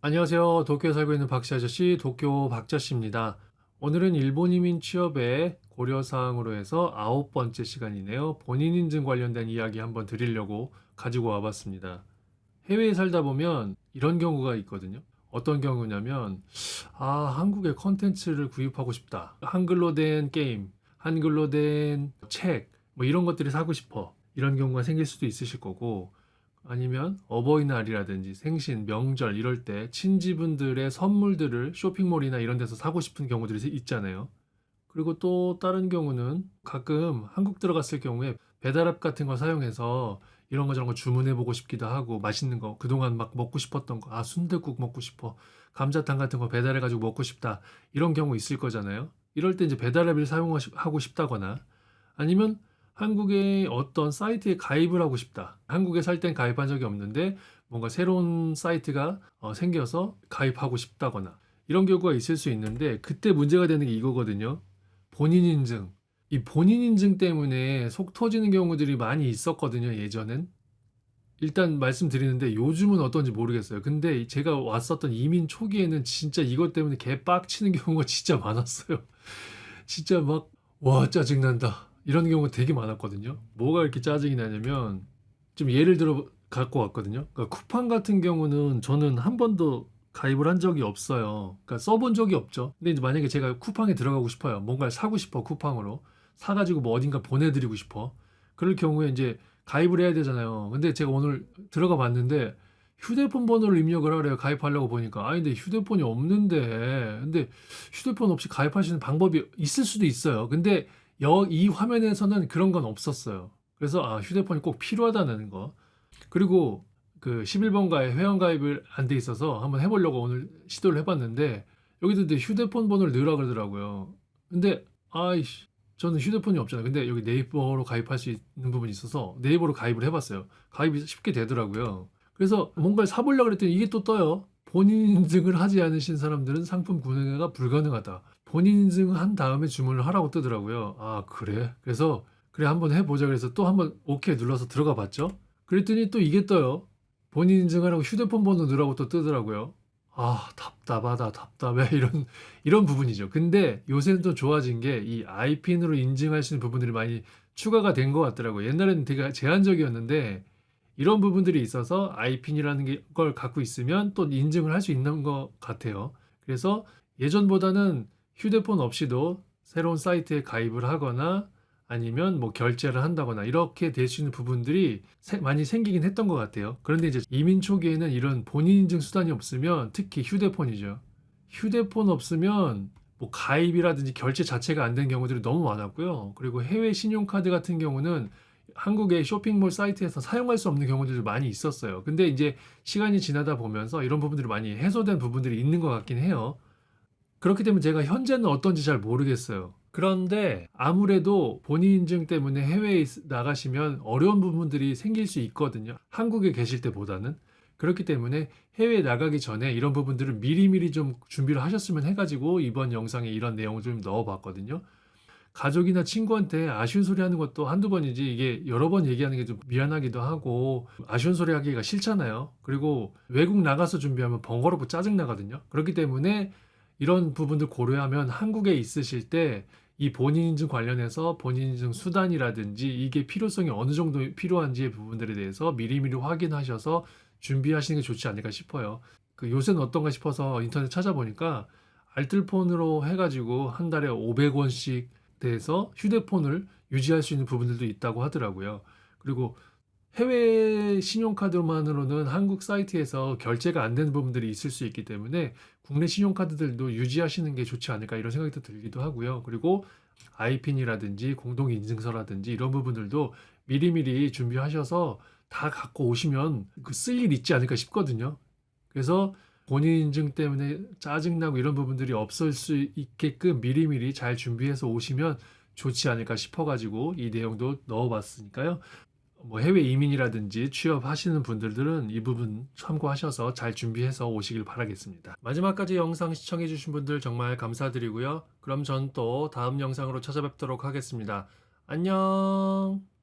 안녕하세요. 도쿄에 살고 있는 박씨 아저씨, 도쿄 박자씨입니다. 오늘은 일본 이민 취업의 고려사항으로 해서 9번째 시간이네요. 본인 인증 관련된 이야기 한번 드리려고 가지고 와봤습니다. 해외에 살다 보면 이런 경우가 있거든요. 어떤 경우냐면, 한국의 컨텐츠를 구입하고 싶다. 한글로 된 게임, 한글로 된 책, 뭐 이런 것들이 사고 싶어. 이런 경우가 생길 수도 있으실 거고, 아니면 어버이날이라든지 생신, 명절 이럴 때 친지분들의 선물들을 쇼핑몰이나 이런 데서 사고 싶은 경우들이 있잖아요. 그리고 또 다른 경우는 가끔 한국 들어갔을 경우에 배달앱 같은 거 사용해서 이런 거 저런 거 주문해 보고 싶기도 하고 맛있는 거 그동안 막 먹고 싶었던 거 순댓국 먹고 싶어 감자탕 같은 거 배달해 가지고 먹고 싶다 이런 경우 있을 거잖아요. 이럴 때 이제 배달앱을 사용하고 싶다거나 아니면 한국의 어떤 사이트에 가입을 하고 싶다. 한국에 살 땐 가입한 적이 없는데 뭔가 새로운 사이트가 생겨서 가입하고 싶다거나 이런 경우가 있을 수 있는데 그때 문제가 되는 게 이거거든요. 본인 인증. 이 본인 인증 때문에 속 터지는 경우들이 많이 있었거든요, 예전엔. 일단 말씀드리는데 요즘은 어떤지 모르겠어요. 근데 제가 왔었던 이민 초기에는 진짜 이것 때문에 개 빡치는 경우가 진짜 많았어요. 진짜 막, 와, 짜증난다. 이런 경우가 되게 많았거든요. 뭐가 이렇게 짜증이 나냐면, 좀 예를 들어 갖고 왔거든요. 그러니까 쿠팡 같은 경우는 저는 한 번도 가입을 한 적이 없어요. 그러니까 써본 적이 없죠. 근데 이제 만약에 제가 쿠팡에 들어가고 싶어요. 뭔가를 사고 싶어, 쿠팡으로. 사가지고 뭐 어딘가 보내드리고 싶어. 그럴 경우에 이제 가입을 해야 되잖아요. 근데 제가 오늘 들어가 봤는데 휴대폰 번호를 입력을 하래요. 가입하려고 보니까. 근데 휴대폰이 없는데. 근데 휴대폰 없이 가입할 수 있는 방법이 있을 수도 있어요. 근데 이 화면에서는 그런 건 없었어요. 그래서 휴대폰이 꼭 필요하다는 거. 그리고 그 11번가에 회원가입을 안 돼 있어서 한번 해보려고 오늘 시도를 해봤는데 여기도 이제 휴대폰 번호를 넣으라 그러더라고요. 근데 아이씨 저는 휴대폰이 없잖아요. 근데 여기 네이버로 가입할 수 있는 부분이 있어서 네이버로 가입을 해봤어요. 가입이 쉽게 되더라고요. 그래서 뭔가를 사보려고 그랬더니 이게 또 떠요. 본인 인증을 하지 않으신 사람들은 상품 구매가 불가능하다. 본인 인증을 한 다음에 주문을 하라고 뜨더라고요. 그래? 그래서 그래 한번 해보자 그래서 또 한번 오케이 눌러서 들어가 봤죠. 그랬더니 또 이게 떠요. 본인 인증하라고 휴대폰 번호 넣으라고 또 뜨더라고요. 답답하다, 답답해. 이런 부분이죠. 근데 요새는 또 좋아진 게 이 아이핀으로 인증할 수 있는 부분들이 많이 추가가 된 것 같더라고요. 옛날에는 되게 제한적이었는데 이런 부분들이 있어서 아이핀이라는 걸 갖고 있으면 또 인증을 할 수 있는 것 같아요. 그래서 예전보다는 휴대폰 없이도 새로운 사이트에 가입을 하거나 아니면 뭐 결제를 한다거나 이렇게 될 수 있는 부분들이 많이 생기긴 했던 것 같아요. 그런데 이제 이민 초기에는 이런 본인 인증 수단이 없으면 특히 휴대폰이죠. 휴대폰 없으면 뭐 가입이라든지 결제 자체가 안 된 경우들이 너무 많았고요. 그리고 해외 신용카드 같은 경우는 한국의 쇼핑몰 사이트에서 사용할 수 없는 경우들도 많이 있었어요. 근데 이제 시간이 지나다 보면서 이런 부분들이 많이 해소된 부분들이 있는 것 같긴 해요. 그렇기 때문에 제가 현재는 어떤지 잘 모르겠어요. 그런데 아무래도 본인 인증 때문에 해외에 나가시면 어려운 부분들이 생길 수 있거든요. 한국에 계실 때보다는. 그렇기 때문에 해외에 나가기 전에 이런 부분들을 미리미리 좀 준비를 하셨으면 해가지고 이번 영상에 이런 내용을 좀 넣어봤거든요. 가족이나 친구한테 아쉬운 소리 하는 것도 한두 번이지 이게 여러 번 얘기하는 게 좀 미안하기도 하고 아쉬운 소리 하기가 싫잖아요. 그리고 외국 나가서 준비하면 번거롭고 짜증나거든요. 그렇기 때문에 이런 부분들 고려하면 한국에 있으실 때 이 본인 인증 관련해서 본인 인증 수단이라든지 이게 필요성이 어느 정도 필요한지의 부분들에 대해서 미리미리 확인하셔서 준비하시는 게 좋지 않을까 싶어요. 그 요새는 어떤가 싶어서 인터넷 찾아보니까 알뜰폰으로 해가지고 한 달에 500원씩 돼서 휴대폰을 유지할 수 있는 부분들도 있다고 하더라고요. 그리고 해외 신용카드만으로는 한국 사이트에서 결제가 안 되는 부분들이 있을 수 있기 때문에 국내 신용카드들도 유지하시는 게 좋지 않을까 이런 생각이 또 들기도 하고요. 그리고 아이핀이라든지 공동인증서라든지 이런 부분들도 미리미리 준비하셔서 다 갖고 오시면 그 쓸 일 있지 않을까 싶거든요. 그래서 본인 인증 때문에 짜증나고 이런 부분들이 없을 수 있게끔 미리미리 잘 준비해서 오시면 좋지 않을까 싶어가지고 이 내용도 넣어봤으니까요. 뭐 해외 이민이라든지 취업하시는 분들은 이 부분 참고하셔서 잘 준비해서 오시길 바라겠습니다. 마지막까지 영상 시청해주신 분들 정말 감사드리고요. 그럼 전 또 다음 영상으로 찾아뵙도록 하겠습니다. 안녕!